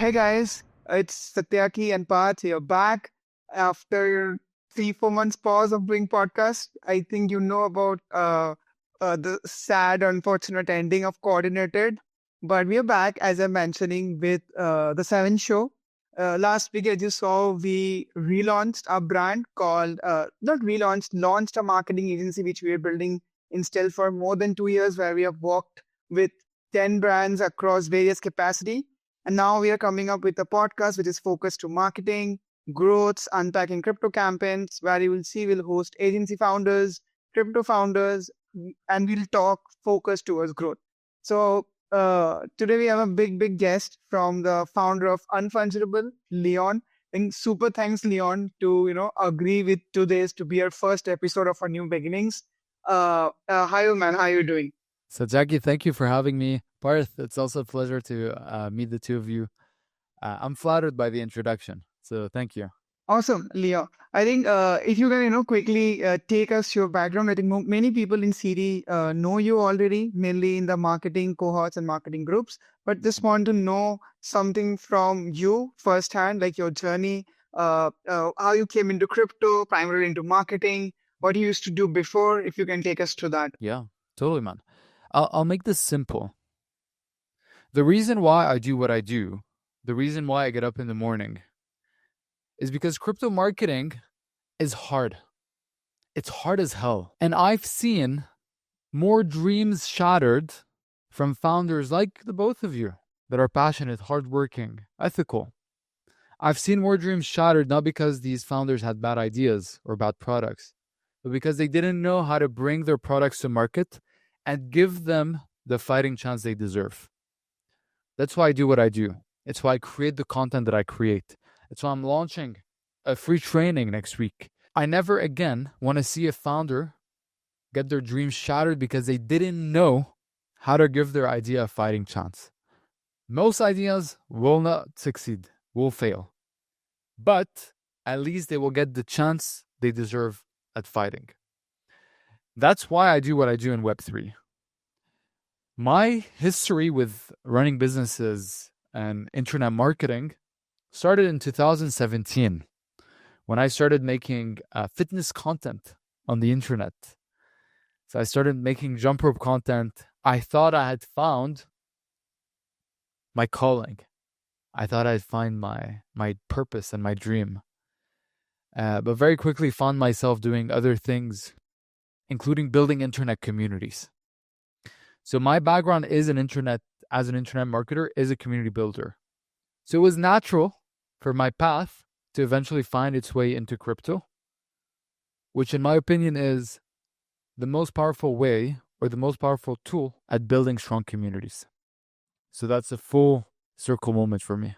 Hey guys, it's Satyaki and Parth here back after 3, 4 months pause of doing podcast. I think you know about the sad, unfortunate ending of Coordinated, but we are back as I'm mentioning with the Seven Show. Last week, as you saw, we relaunched our brand called not relaunched, launched a marketing agency which we are building in stealth for more than 2 years, where we have worked with 10 brands across various capacity, and now we are coming up with a podcast which is focused to marketing, growths, unpacking crypto campaigns, where you will see we'll host agency founders, crypto founders, and we'll talk focused towards growth. So today we have a big guest from the founder of Unfungible, Leon. And super thanks, Leon, to agree with today's to be our first episode of our new beginnings. Hi, man. How are you doing? So, Jackie, thank you for having me. Parth, it's also a pleasure to meet the two of you. I'm flattered by the introduction, so thank you. Awesome, Leo. I think if you can, quickly take us your background. I think many people in CD know you already, mainly in the marketing cohorts and marketing groups. But just want to know something from you firsthand, like your journey, how you came into crypto, primarily into marketing, what you used to do before. If you can take us to that. Yeah, totally, man. I'll make this simple. The reason why I do what I do, the reason why I get up in the morning, is because crypto marketing is hard. It's hard as hell. And I've seen more dreams shattered from founders like the both of you that are passionate, hardworking, ethical. I've seen more dreams shattered not because these founders had bad ideas or bad products, but because they didn't know how to bring their products to market and give them the fighting chance they deserve. That's why I do what I do. It's why I create the content that I create. It's why I'm launching a free training next week. I never again want to see a founder get their dreams shattered because they didn't know how to give their idea a fighting chance. Most ideas will not succeed, will fail. But at least they will get the chance they deserve at fighting. That's why I do what I do in Web3. My history with running businesses and internet marketing started in 2017 when I started making fitness content on the internet. So I started making jump rope content. I thought I had found my calling. I thought I'd find my purpose and my dream. But very quickly found myself doing other things, including building internet communities. So my background is as an internet marketer, is a community builder. So it was natural for my path to eventually find its way into crypto, which in my opinion is the most powerful way or the most powerful tool at building strong communities. So that's a full circle moment for me.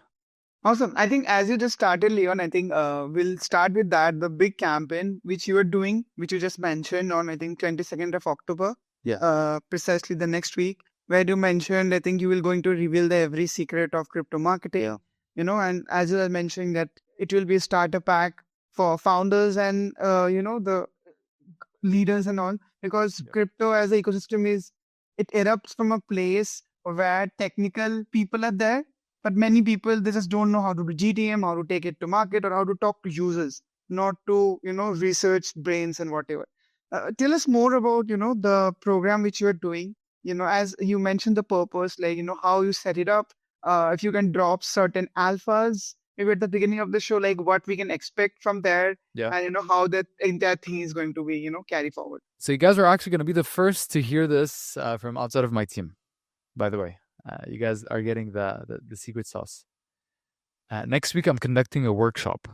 Awesome. I think as you just started, Leon, I think we'll start with that. The big campaign which you are doing, which you just mentioned on, I think, 22nd of October. Yeah. Precisely the next week, where you mentioned, I think you will going to reveal the every secret of crypto marketing. Yeah. And as you were mentioning that it will be a starter pack for founders and, the leaders and all, because Yeah. crypto as an ecosystem it erupts from a place where technical people are there, but many people, they just don't know how to do GTM, how to take it to market, or how to talk to users, not to, research brains and whatever. Tell us more about, the program which you are doing, as you mentioned the purpose, like, how you set it up. If you can drop certain alphas, maybe at the beginning of the show, like what we can expect from there, Yeah. and how that entire thing is going to be, carry forward. So you guys are actually going to be the first to hear this from outside of my team, by the way. You guys are getting the secret sauce. Next week, I'm conducting a workshop.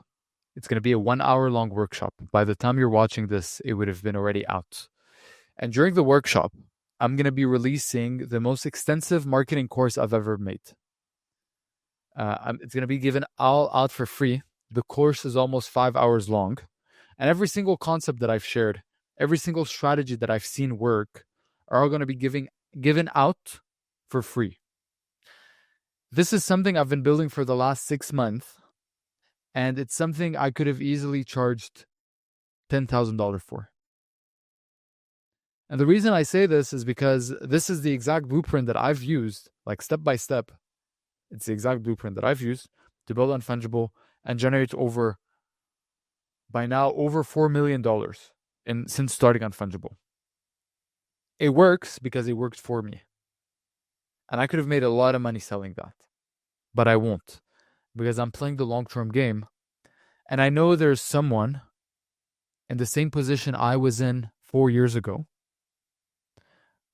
It's going to be a 1-hour-long workshop. By the time you're watching this, it would have been already out. And during the workshop, I'm going to be releasing the most extensive marketing course I've ever made. It's going to be given all out for free. The course is almost 5 hours long. And every single concept that I've shared, every single strategy that I've seen work, are all going to be given out for free. This is something I've been building for the last 6 months. And it's something I could have easily charged $10,000 for. And the reason I say this is because this is the exact blueprint that I've used, like step by step, It's the exact blueprint that I've used to build Unfungible and generate by now over $4 million since starting Unfungible. It works because it works for me. And I could have made a lot of money selling that. But I won't, because I'm playing the long-term game. And I know there's someone in the same position I was in 4 years ago.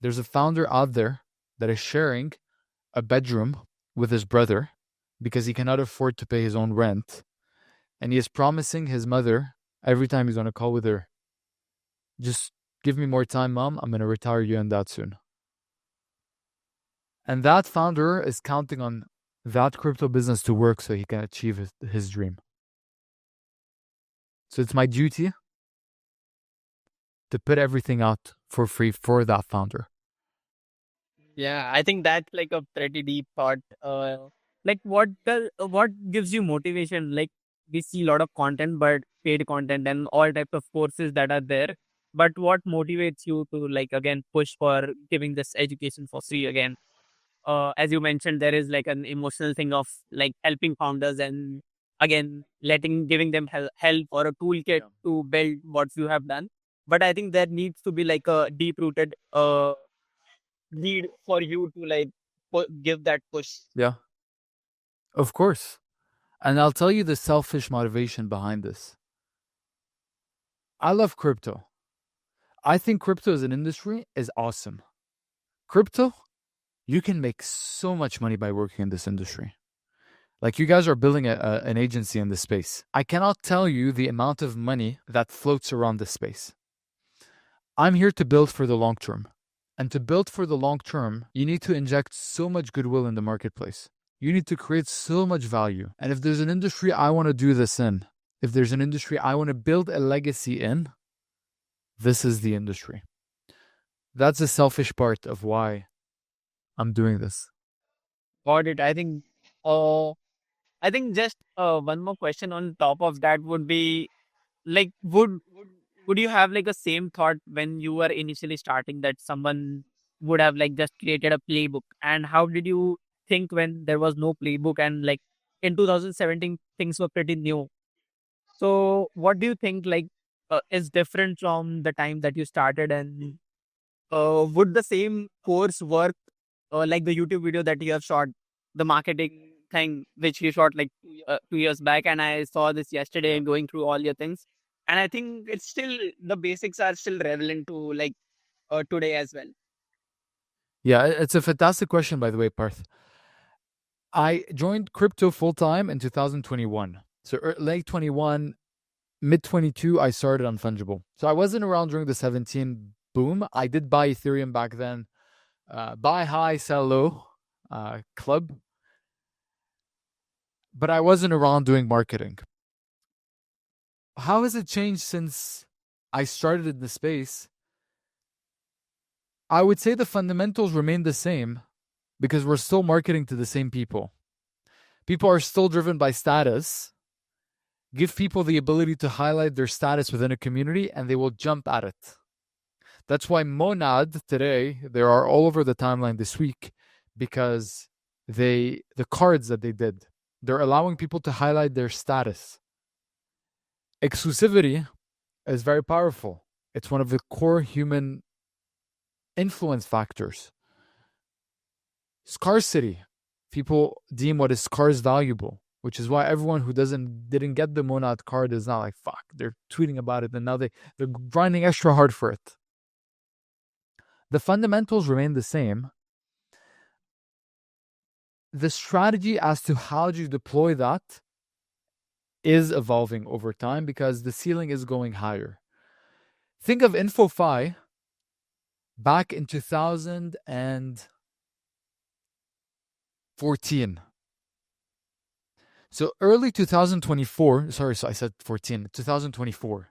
There's a founder out there that is sharing a bedroom with his brother because he cannot afford to pay his own rent. And he is promising his mother every time he's on a call with her, just give me more time, Mom. I'm going to retire you and Dad soon. And that founder is counting on that crypto business to work so he can achieve his dream. So it's my duty to put everything out for free for that founder. Yeah, I think that's like a pretty deep thought. Like what gives you motivation? Like we see a lot of content, but paid content and all types of courses that are there. But what motivates you to like again push for giving this education for free again? As you mentioned, there is like an emotional thing of like helping founders and again giving them help or a toolkit to build what you have done. But I think there needs to be like a deep rooted need for you to like give that push. Yeah, of course. And I'll tell you the selfish motivation behind this. I love crypto. I think crypto as an industry is awesome. Crypto, you can make so much money by working in this industry. Like you guys are building an agency in this space. I cannot tell you the amount of money that floats around this space. I'm here to build for the long term. And to build for the long term, you need to inject so much goodwill in the marketplace. You need to create so much value. And if there's an industry I want to do this in, if there's an industry I want to build a legacy in, this is the industry. That's the selfish part of why I'm doing this. Got it. I think just one more question on top of that would be like would you have like a same thought when you were initially starting that someone would have like just created a playbook, and how did you think when there was no playbook and like in 2017 things were pretty new? So what do you think like is different from the time that you started, and would the same course work like the YouTube video that you have shot, the marketing thing which you shot like 2 years back, and I saw this yesterday going through all your things, and I think it's still the basics are still relevant to like today as well. Yeah, it's a fantastic question, by the way, Parth. I joined crypto full time in 2021. So late 21, mid 22, I started Unfungible. So I wasn't around during the 17 boom. I did buy Ethereum back then. Buy high, sell low club. But I wasn't around doing marketing. How has it changed since I started in the space? I would say the fundamentals remain the same because we're still marketing to the same people. People are still driven by status. Give people the ability to highlight their status within a community and they will jump at it. That's why Monad today, they are all over the timeline this week because the cards that they did, they're allowing people to highlight their status. Exclusivity is very powerful. It's one of the core human influence factors. Scarcity. People deem what is scarce valuable, which is why everyone who didn't get the Monad card is not like, fuck, they're tweeting about it and now they're grinding extra hard for it. The fundamentals remain the same. The strategy as to how do you deploy that is evolving over time because the ceiling is going higher. Think of InfoFi back in 2014. So early 2024, so I said 14, 2024.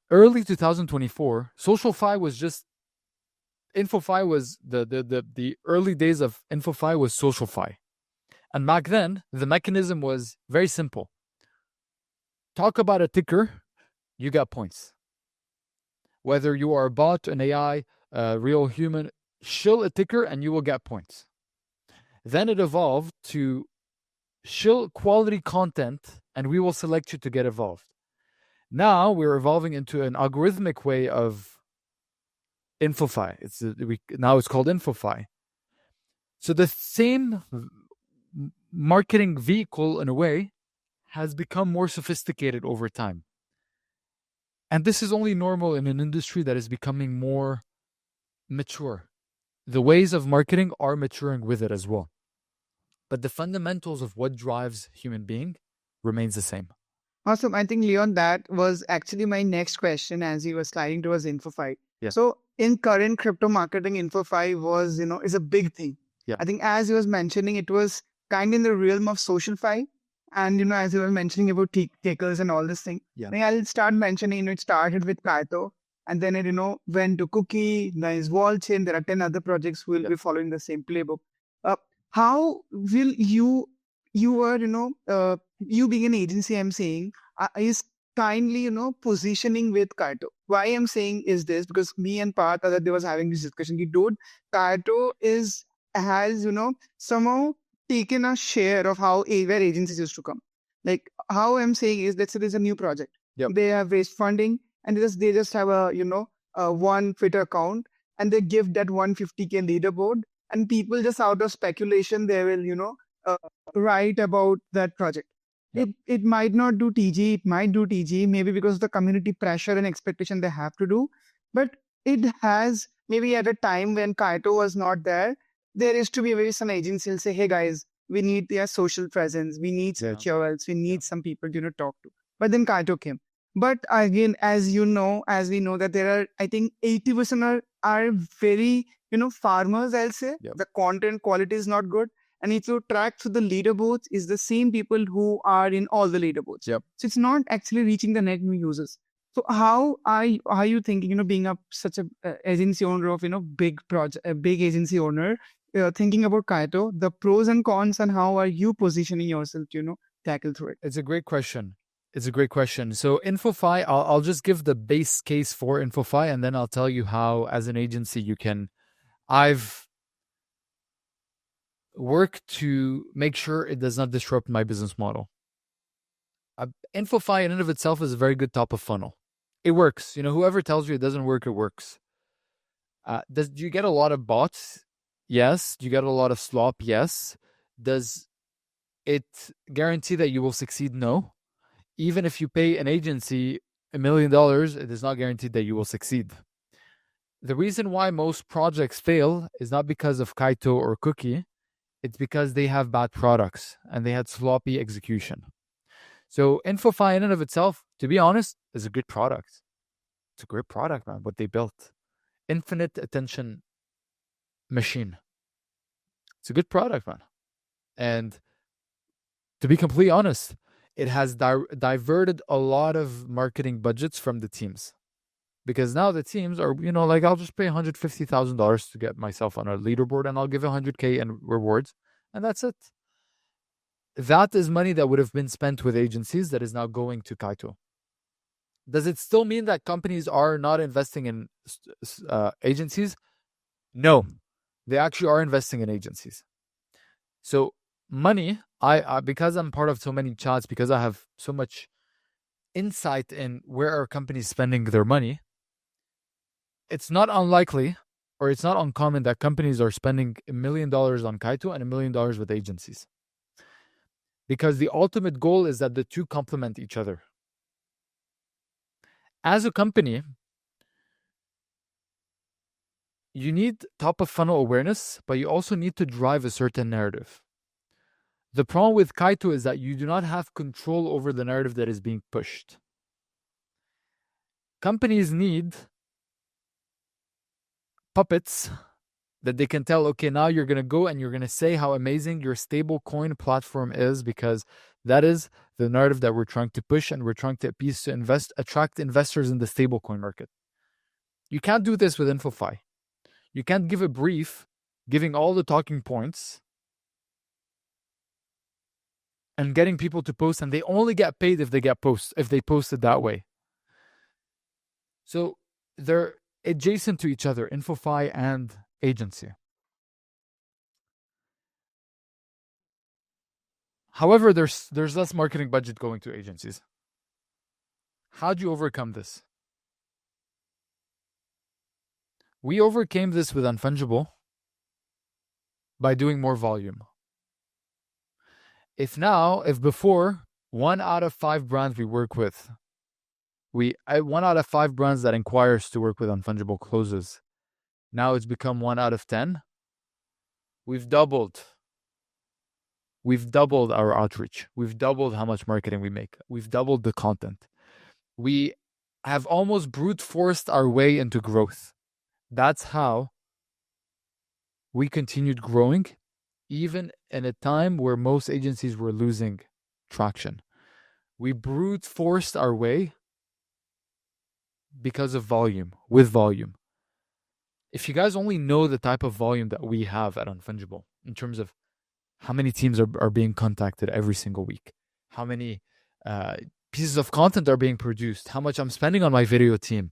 Early 2024, SocialFi was just InfoFi was the early days of InfoFi was SocialFi. And back then, the mechanism was very simple. Talk about a ticker, you got points. Whether you are a bot, an AI, a real human, shill a ticker and you will get points. Then it evolved to Shill quality content, and we will select you to get involved. Now we're evolving into an algorithmic way of InfoFi. Now it's called InfoFi. So the same marketing vehicle, in a way, has become more sophisticated over time. And this is only normal in an industry that is becoming more mature. The ways of marketing are maturing with it as well. But the fundamentals of what drives human being remains the same. Awesome. I think, Leon, that was actually my next question as you were sliding towards InfoFi. Yeah. So in current crypto marketing, InfoFi was, is a big thing. Yeah. I think as you was mentioning, it was kind of in the realm of social fi. And, as you were mentioning about takers and all this thing, Yeah. I'll start mentioning, it started with Kaito and then it, went to Cookie, then is Wall Chain. There are 10 other projects who will be following the same playbook. How will you were, you being an agency, I'm saying, is kindly, positioning with Kaito. Why I'm saying is this, because me and Parth other day was having this discussion. Dude, Kaito has, somehow taken a share of where agencies used to come. Like how I'm saying is, let's say there's a new project. Yep. They have raised funding and they just have a one Twitter account and they give that 150K leaderboard and people just out of speculation, they will, write about that project. Yep. It might not do TG, it might do TG, maybe because of the community pressure and expectation they have to do. But it has maybe at a time when Kaito was not there, there is to be maybe some agency will say, hey guys, we need their social presence, we need some KOLs, we need some people to talk to. But then Kaito came. But again, as we know that there are, I think 80% are very, farmers, I'll say. Yep. The content quality is not good. And if you track through the leaderboards, is the same people who are in all the leaderboards. Yep. So it's not actually reaching the net new users. So how are you thinking, being such a agency owner of, big project, a big agency owner, thinking about Kaito, the pros and cons, and how are you positioning yourself to, tackle through it? It's a great question. So InfoFi, I'll just give the base case for InfoFi, and then I'll tell you how, as an agency, you can. I've worked to make sure it does not disrupt my business model. InfoFi in and of itself is a very good top of funnel. It works. Whoever tells you it doesn't work, it works. Do you get a lot of bots? Yes. Do you get a lot of slop? Yes. Does it guarantee that you will succeed? No. Even if you pay an agency $1 million, it is not guaranteed that you will succeed. The reason why most projects fail is not because of Kaito or Cookie. It's because they have bad products and they had sloppy execution. So InfoFi in and of itself, to be honest, is a good product. It's a great product, man, what they built. Infinite attention machine. It's a good product, man. And to be completely honest, it has diverted a lot of marketing budgets from the teams. Because now the teams are, I'll just pay $150,000 to get myself on a leaderboard and I'll give $100K in rewards. And that's it. That is money that would have been spent with agencies that is now going to Kaito. Does it still mean that companies are not investing in agencies? No, they actually are investing in agencies. So money, I because I'm part of so many chats, because I have so much insight in where are companies spending their money, it's not unlikely or it's not uncommon that companies are spending $1 million on Kaito and $1 million with agencies. Because the ultimate goal is that the two complement each other. As a company, you need top of funnel awareness, but you also need to drive a certain narrative. The problem with Kaito is that you do not have control over the narrative that is being pushed. Companies need puppets that they can tell, okay, now you're going to go and you're going to say how amazing your stable coin platform is, because that is the narrative that we're trying to push, and we're trying to appease to attract investors in the stable coin market. You can't do this with InfoFi. You can't give a brief giving all the talking points and getting people to post, and they only get paid if they post it that way. So they're adjacent to each other, InfoFi and agency. However, there's less marketing budget going to agencies. How do you overcome this? We overcame this with Unfungible by doing more volume. If before 1 out of 5 brands we work with, 1 out of 5 brands that inquires to work with Unfungible closes. Now it's become 1 out of 10. We've doubled our outreach. We've doubled how much marketing we make. We've doubled the content. We have almost brute forced our way into growth. That's how we continued growing, even in a time where most agencies were losing traction. We brute forced our way because of volume, with volume. If you guys only know the type of volume that we have at Unfungible, in terms of how many teams are being contacted every single week, how many pieces of content are being produced, how much I'm spending on my video team,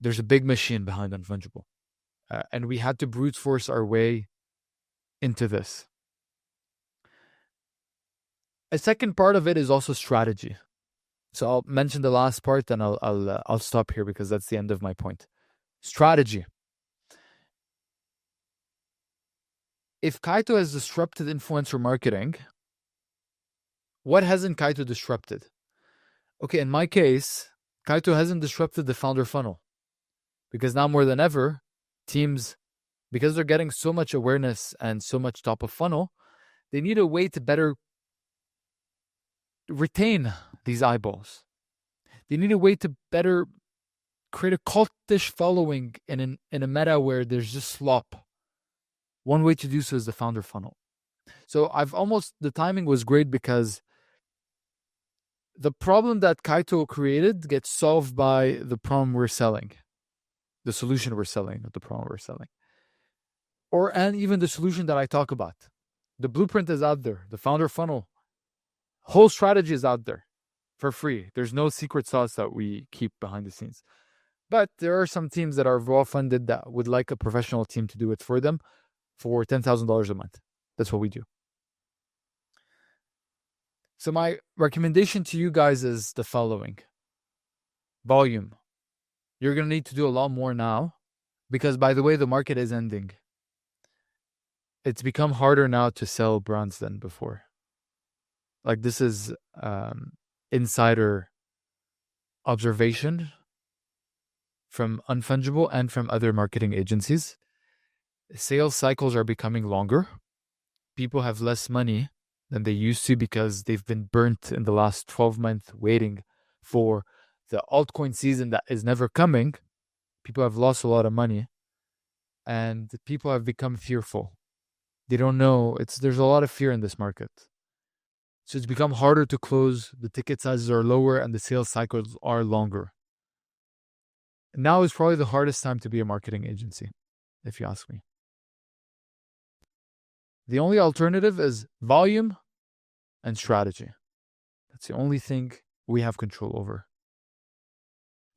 there's a big machine behind Unfungible. And we had to brute force our way into this. A second part of it is also strategy. So I'll mention the last part, and I'll stop here because that's the end of my point. Strategy. If Kaito has disrupted influencer marketing, what hasn't Kaito disrupted? Okay, in my case, Kaito hasn't disrupted the founder funnel, because now more than ever, teams, because they're getting so much awareness and so much top of funnel, they need a way to better retain these eyeballs. They need a way to better create a cultish following in a meta where there's just slop. One way to do so is the founder funnel. So the timing was great because the problem that Kaito created gets solved by the problem we're selling. The solution we're selling, not the problem we're selling. And even the solution that I talk about. The blueprint is out there. The founder funnel, whole strategy is out there for free. There's no secret sauce that we keep behind the scenes. But there are some teams that are well-funded that would like a professional team to do it for them for $10,000 a month. That's what we do. So my recommendation to you guys is the following. Volume. You're going to need to do a lot more now because, by the way, the market is ending. It's become harder now to sell brands than before. Like, this is insider observation from Unfungible and from other marketing agencies. Sales cycles are becoming longer. People have less money than they used to because they've been burnt in the last 12 months waiting for the altcoin season that is never coming. People have lost a lot of money and people have become fearful. They don't know. There's a lot of fear in this market. So it's become harder to close. The ticket sizes are lower and the sales cycles are longer. Now is probably the hardest time to be a marketing agency, if you ask me. The only alternative is volume and strategy. That's the only thing we have control over.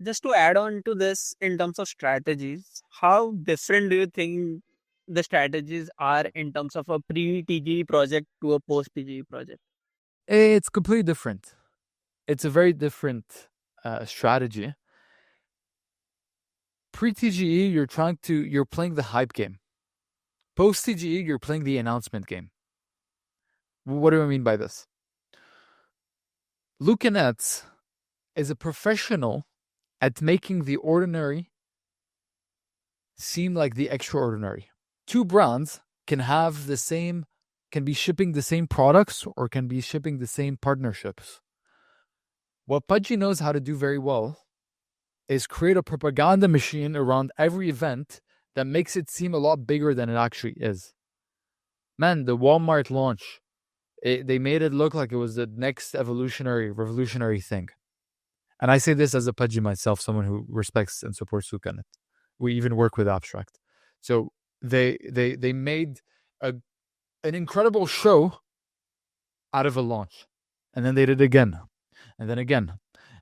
Just to add on to this, in terms of strategies, how different do you think the strategies are in terms of a pre-TGE project to a post-TGE project? It's completely different. It's a very different strategy. Pre-TGE, you're playing the hype game. Post-TGE, you're playing the announcement game. What do I mean by this? Luca Nets is a professional at making the ordinary seem like the extraordinary. Two brands can be shipping the same products or can be shipping the same partnerships. What Pudgy knows how to do very well is create a propaganda machine around every event that makes it seem a lot bigger than it actually is. Man, the Walmart launch, they made it look like it was the next revolutionary thing. And I say this as a Pudgy myself, someone who respects and supports Lucanet. We even work with Abstract. So they made an incredible show out of a launch. And then they did it again. And then again.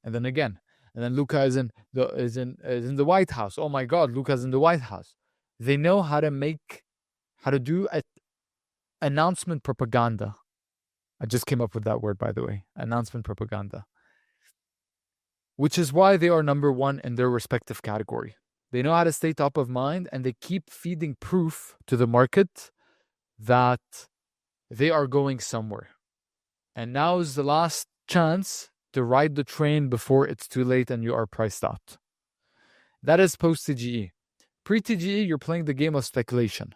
And then again. And then Luca is in the White House. Oh my God, Luca's in the White House. They know how to do announcement propaganda I just came up with that word, by the way. Announcement propaganda. Which is why they are number one in their respective category. They know how to stay top of mind, and they keep feeding proof to the market that they are going somewhere. And now is the last chance to ride the train before it's too late and you are priced out. That is post-TGE. Pre-TGE, you're playing the game of speculation.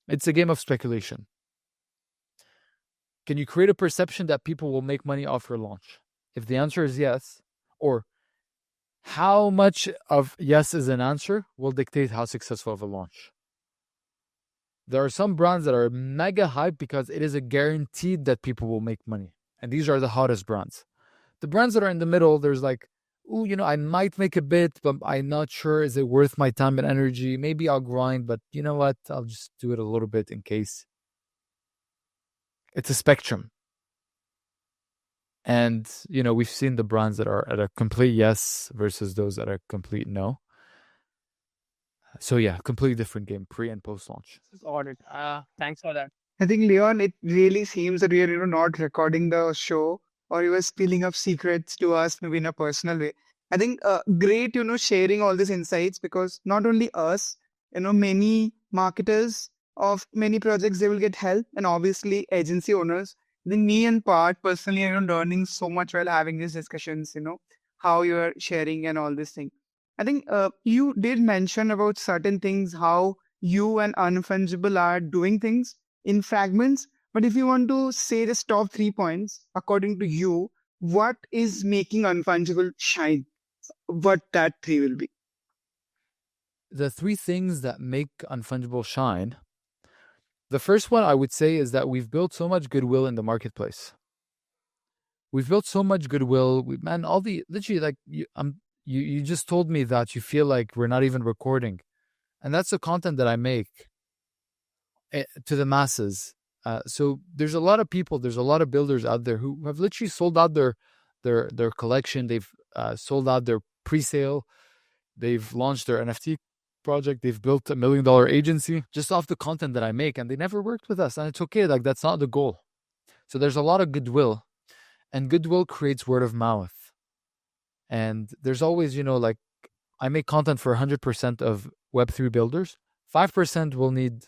It's a game of speculation. Can you create a perception that people will make money off your launch? If the answer is yes, or how much of yes is an answer will dictate how successful of a launch. There are some brands that are mega hype because it is a guaranteed that people will make money. And these are the hottest brands. The brands that are in the middle, there's like, ooh, I might make a bit, but I'm not sure. Is it worth my time and energy? Maybe I'll grind, but you know what? I'll just do it a little bit in case. It's a spectrum. And, we've seen the brands that are at a complete yes versus those that are complete no. So yeah, completely different game, pre and post launch. Got it. Thanks for that. I think, Leon, it really seems that we are, not recording the show, or you were spilling up secrets to us, maybe in a personal way. I think great, sharing all these insights, because not only us, many marketers of many projects, they will get help, and obviously agency owners. I think me and Part personally, learning so much while having these discussions, how you're sharing and all these things. I think you did mention about certain things, how you and Unfungible are doing things in fragments. But if you want to say the top 3 points, according to you, what is making Unfungible shine? What that 3 will be? The 3 things that make Unfungible shine. The first one I would say is that we've built so much goodwill in the marketplace. We've built so much goodwill. Literally, like you just told me that you feel like we're not even recording, and that's the content that I make to the masses. So there's a lot of people, there's a lot of builders out there who have literally sold out their collection. They've sold out their pre-sale. They've launched their NFT project. They've built $1 million agency just off the content that I make, and they never worked with us. And it's okay. Like, that's not the goal. So there's a lot of goodwill, and goodwill creates word of mouth. And there's always, like, I make content for 100% of Web3 builders. 5% will need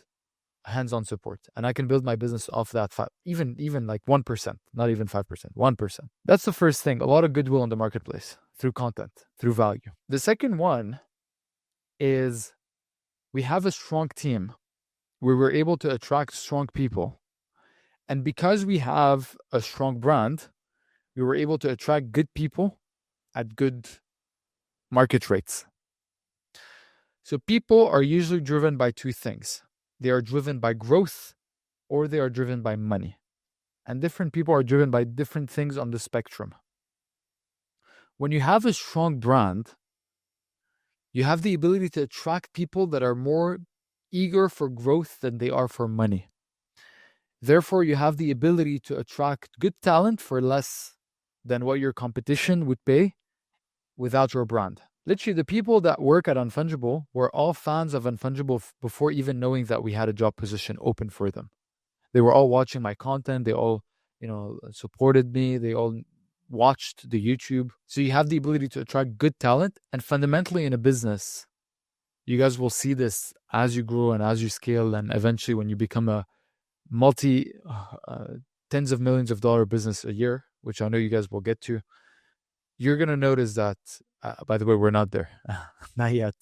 hands-on support, and I can build my business off that. Even like 1%, not even 5%, 1%. That's the first thing. A lot of goodwill in the marketplace through content, through value. The second one is we have a strong team where we're able to attract strong people. And because we have a strong brand, we were able to attract good people at good market rates. So people are usually driven by 2 things. They are driven by growth, or they are driven by money. And different people are driven by different things on the spectrum. When you have a strong brand, you have the ability to attract people that are more eager for growth than they are for money. Therefore, you have the ability to attract good talent for less than what your competition would pay without your brand. Literally, the people that work at Unfungible were all fans of Unfungible before even knowing that we had a job position open for them. They were all watching my content. They all, supported me. They all watched the YouTube. So you have the ability to attract good talent. And fundamentally in a business, you guys will see this as you grow and as you scale. And eventually when you become a tens of millions of dollar business a year, which I know you guys will get to, you're going to notice that, by the way, we're not there. Not yet.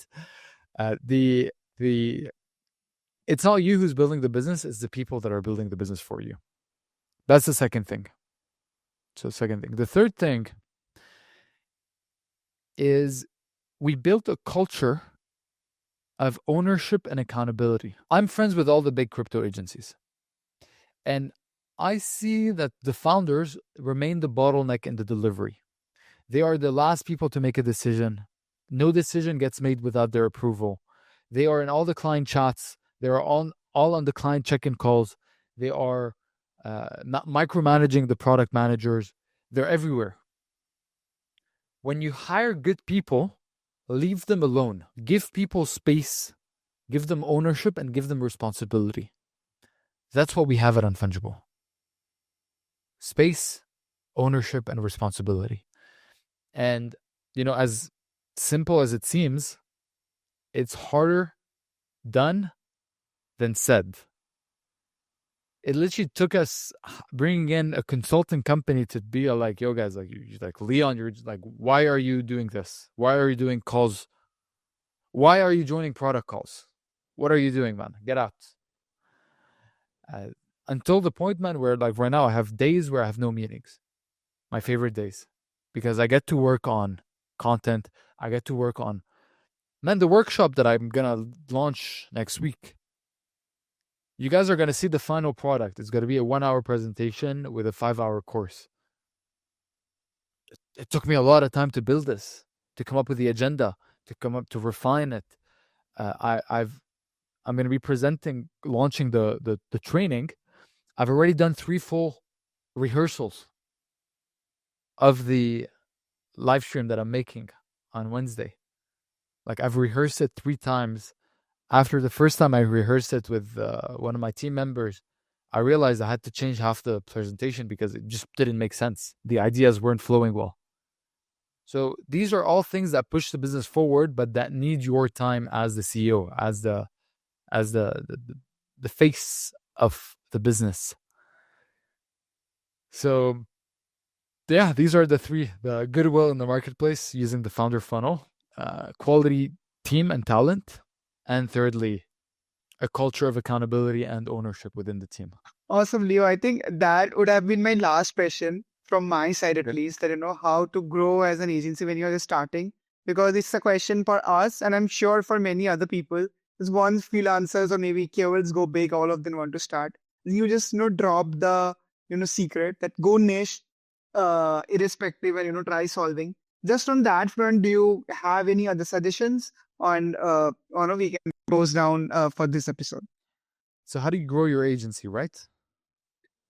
It's not you who's building the business, it's the people that are building the business for you. That's the second thing. The third thing is we built a culture of ownership and accountability. I'm friends with all the big crypto agencies, and I see that the founders remain the bottleneck in the delivery. They are the last people to make a decision. No decision gets made without their approval. They are in all the client chats. They are all on the client check-in calls. They are not micromanaging the product managers. They're everywhere. When you hire good people, leave them alone. Give people space. Give them ownership and give them responsibility. That's what we have at Unfungible. space, ownership, and responsibility. And, as simple as it seems, it's harder done than said. It literally took us bringing in a consulting company to be like, yo guys, like, you're like, Leon, you're like, why are you doing this? Why are you doing calls? Why are you joining product calls? What are you doing, man? Get out. Until the point, man, where like right now I have days where I have no meetings. My favorite days. Because I get to work on content. I get to work on, man, the workshop that I'm going to launch next week. You guys are going to see the final product. It's going to be a 1-hour presentation with a 5-hour course. It took me a lot of time to build this, to come up with the agenda, to refine it. I'm going to be launching the training. I've already done 3 full rehearsals of the live stream that I'm making on Wednesday. Like, I've rehearsed it 3 times. After the first time I rehearsed it with one of my team members, I realized I had to change half the presentation because it just didn't make sense. The ideas weren't flowing well. So these are all things that push the business forward, but that need your time as the CEO, as the face of the business. So yeah, these are the 3: the goodwill in the marketplace using the founder funnel, quality team and talent, and thirdly, a culture of accountability and ownership within the team. Awesome, Leo. I think that would have been my last question from my side, at least, that, how to grow as an agency when you're just starting, because it's a question for us, and I'm sure for many other people. Because once freelancers or maybe KOLs go big, all of them want to start. You just, drop the, secret that go niche, irrespective, and, try solving. Just on that front, do you have any other suggestions on, we can close down for this episode? So how do you grow your agency, right?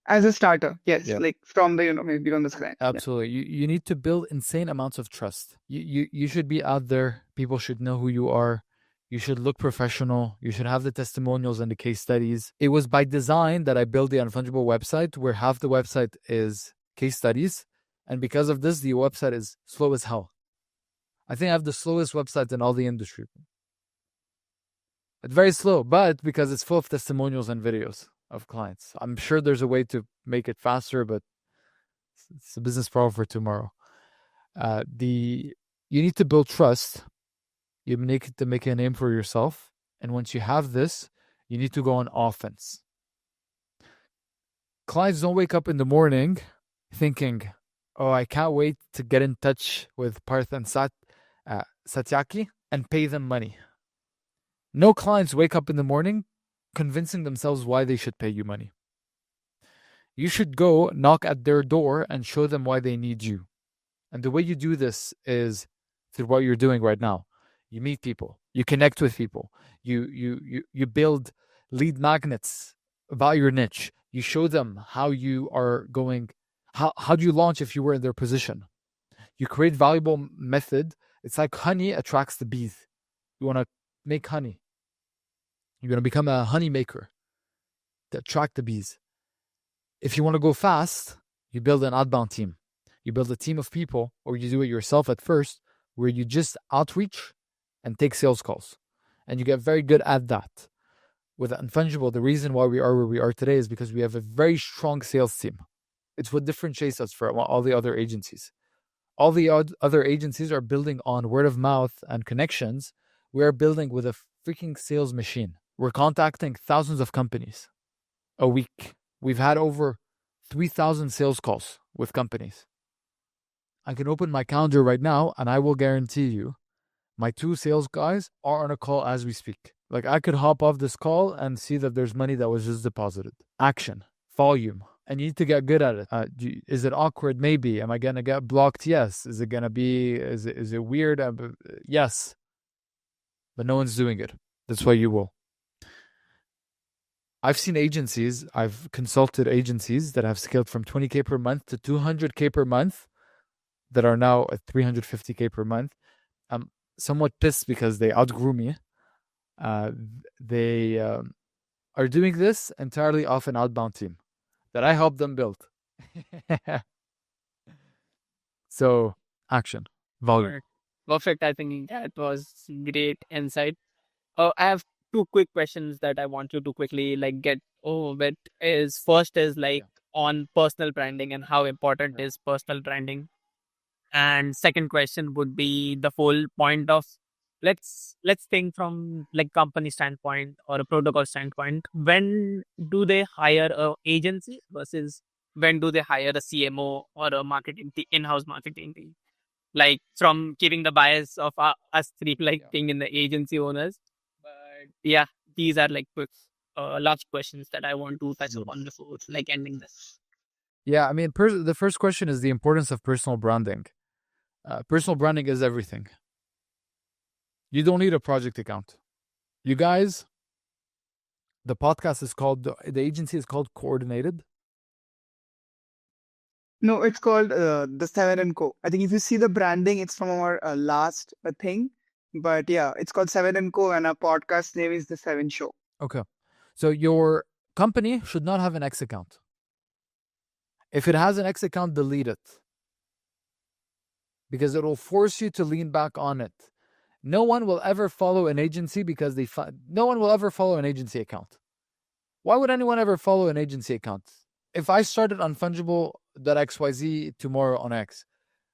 As a starter, yes, Yeah. like from the, maybe on the scratch. Absolutely. You need to build insane amounts of trust. You should be out there. People should know who you are. You should look professional. You should have the testimonials and the case studies. It was by design that I built the Unfungible website, where half the website is case studies. And because of this, the website is slow as hell. I think I have the slowest website in all the industry. It's very slow, but because it's full of testimonials and videos of clients. I'm sure there's a way to make it faster, but it's a business problem for tomorrow. You need to build trust. You need to make a name for yourself. And once you have this, you need to go on offense. Clients don't wake up in the morning thinking, oh, I can't wait to get in touch with Parth and Satyaki and pay them money. No clients wake up in the morning convincing themselves why they should pay you money. You should go knock at their door and show them why they need you. And the way you do this is through what you're doing right now. You meet people, you connect with people, you build lead magnets about your niche. You show them how you are going, how do you launch if you were in their position. You create valuable method. It's like honey attracts the bees. You want to make honey. You're going to become a honey maker to attract the bees. If you want to go fast, you build an outbound team. You build a team of people, or you do it yourself at first, where you just outreach and take sales calls. And you get very good at that. With Unfungible, the reason why we are where we are today is because we have a very strong sales team. It's what differentiates us from all the other agencies. All the other agencies are building on word of mouth and connections. We are building with a freaking sales machine. We're contacting thousands of companies a week. We've had over 3,000 sales calls with companies. I can open my calendar right now, and I will guarantee you my 2 sales guys are on a call as we speak. Like, I could hop off this call and see that there's money that was just deposited. Action, volume, and you need to get good at it. Is it awkward? Maybe. Am I going to get blocked? Yes. Is it going to be, is it weird? Yes. But no one's doing it. That's why you will. I've seen agencies, I've consulted agencies that have scaled from 20K per month to 200K per month that are now at 350K per month. I'm somewhat pissed because they outgrew me. They are doing this entirely off an outbound team that I helped them build. So, action, volume. Alright. Perfect. I think that was great insight. I have two quick questions that I want you to quickly like get over with. Is first is like Yeah. on personal branding and how important Yeah. is personal branding. And second question would be the full point of let's think from like company standpoint or a protocol standpoint. When do they hire a agency versus when do they hire a CMO or a in-house marketing team? Like from keeping the bias of us three, like Yeah. being in the agency owners. But yeah, these are like quick last questions that I want to touch upon before like ending this. Yeah, I mean, the first question is the importance of personal branding. Personal branding is everything. You don't need a project account. You guys, the podcast is called, the agency is called Coordinated. No, it's called the Seven and Co. I think if you see the branding, it's from our last thing. But yeah, it's called Seven and Co. And our podcast name is the Seven Show. Okay. So your company should not have an X account. If it has an X account, delete it because it will force you to lean back on it. No one will ever follow an agency because no one will ever follow an agency account. Why would anyone ever follow an agency account? If I started Unfungible.xyz tomorrow on X,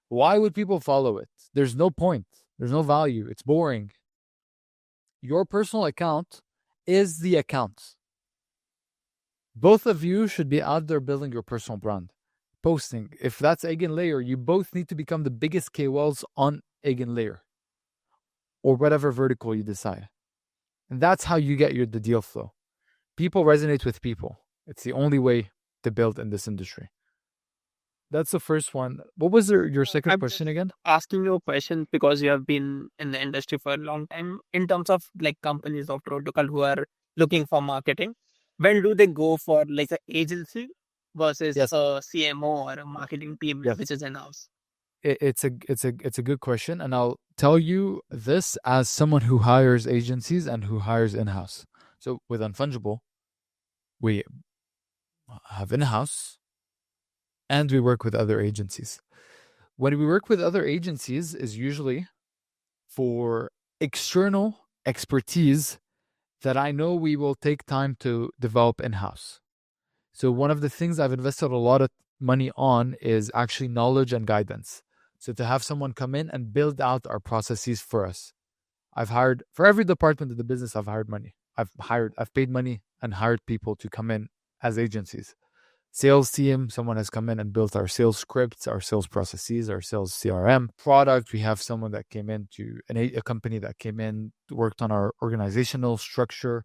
why would people follow it? There's no point. There's no value. It's boring. Your personal account is the account. Both of you should be out there building your personal brand. Posting. If that's Eigenlayer, you both need to become the biggest KOLs on Eigenlayer or whatever vertical you decide. And that's how you get the deal flow. People resonate with people. It's the only way to build in this industry. That's the first one. What was your second I'm question just again? asking you a question because you have been in the industry for a long time in terms of like companies or protocol who are looking for marketing. When do they go for like an agency versus Yes. a CMO or a marketing team Yes. which is in-house? It's a good question, and I'll tell you this as someone who hires agencies and who hires in-house. So with Unfungible, we have in-house and we work with other agencies. When we work with other agencies is usually for external expertise that I know we will take time to develop in-house. So one of the things I've invested a lot of money on is actually knowledge and guidance. So to have someone come in and build out our processes for us. I've hired for every department of the business, I've paid money and hired people to come in as agencies. Sales team, someone has come in and built our sales scripts, our sales processes, our sales CRM. Product, we have someone that came in a company that came in, worked on our organizational structure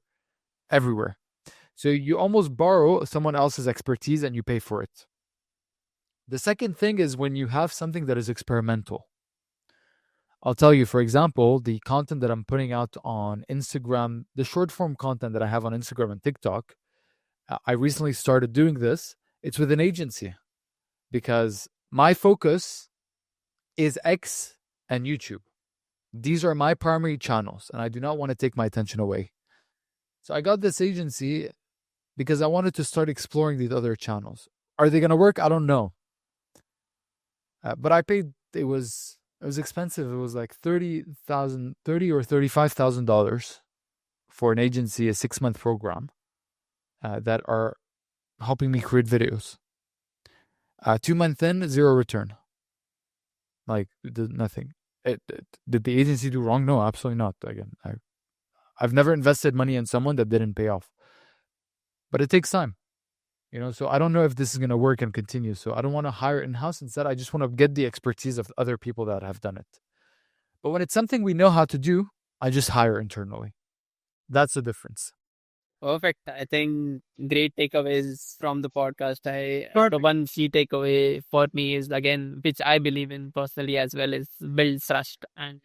everywhere. So you almost borrow someone else's expertise and you pay for it. The second thing is when you have something that is experimental. I'll tell you, for example, the content that I'm putting out on Instagram, the short form content that I have on Instagram and TikTok, I recently started doing this. It's with an agency because my focus is X and YouTube. These are my primary channels and I do not want to take my attention away. So I got this agency because I wanted to start exploring these other channels. Are they going to work? I don't know. But I paid, it was expensive. It was like $30,000 or $35,000 for an agency, a 6-month program that are helping me create videos. 2 months in, zero return. Like nothing. Did the agency do wrong? No, absolutely not. Again, I've never invested money in someone that didn't pay off. But it takes time. So I don't know if this is going to work and continue. So I don't want to hire in-house. Instead, I just want to get the expertise of other people that have done it. But when it's something we know how to do, I just hire internally. That's the difference. Perfect. I think great takeaways from the podcast. The Perfect. one key takeaway for me is again, which I believe in personally as well, is build trust, and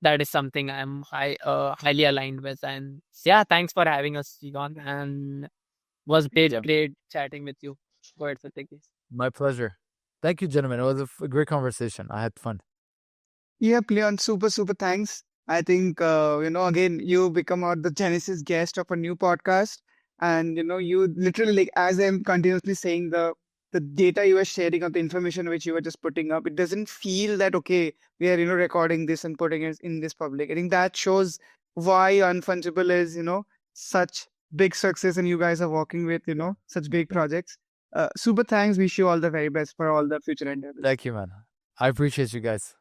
that is something I'm highly aligned with. And yeah, thanks for having us, Sigon, and was great chatting with you. Go ahead, Satyaki. My pleasure. Thank you, gentlemen. It was a great conversation. I had fun. Yeah, Leon, super, super thanks. I think, again, you become the Genesis guest of a new podcast. And, you literally, like, as I'm continuously saying, the the data you are sharing or the information which you were just putting up, it doesn't feel that, okay, we are, recording this and putting it in this public. I think that shows why Unfungible is, such big success and you guys are working with, such big projects. Super thanks. Wish you all the very best for all the future endeavors. Thank you, man. I appreciate you guys.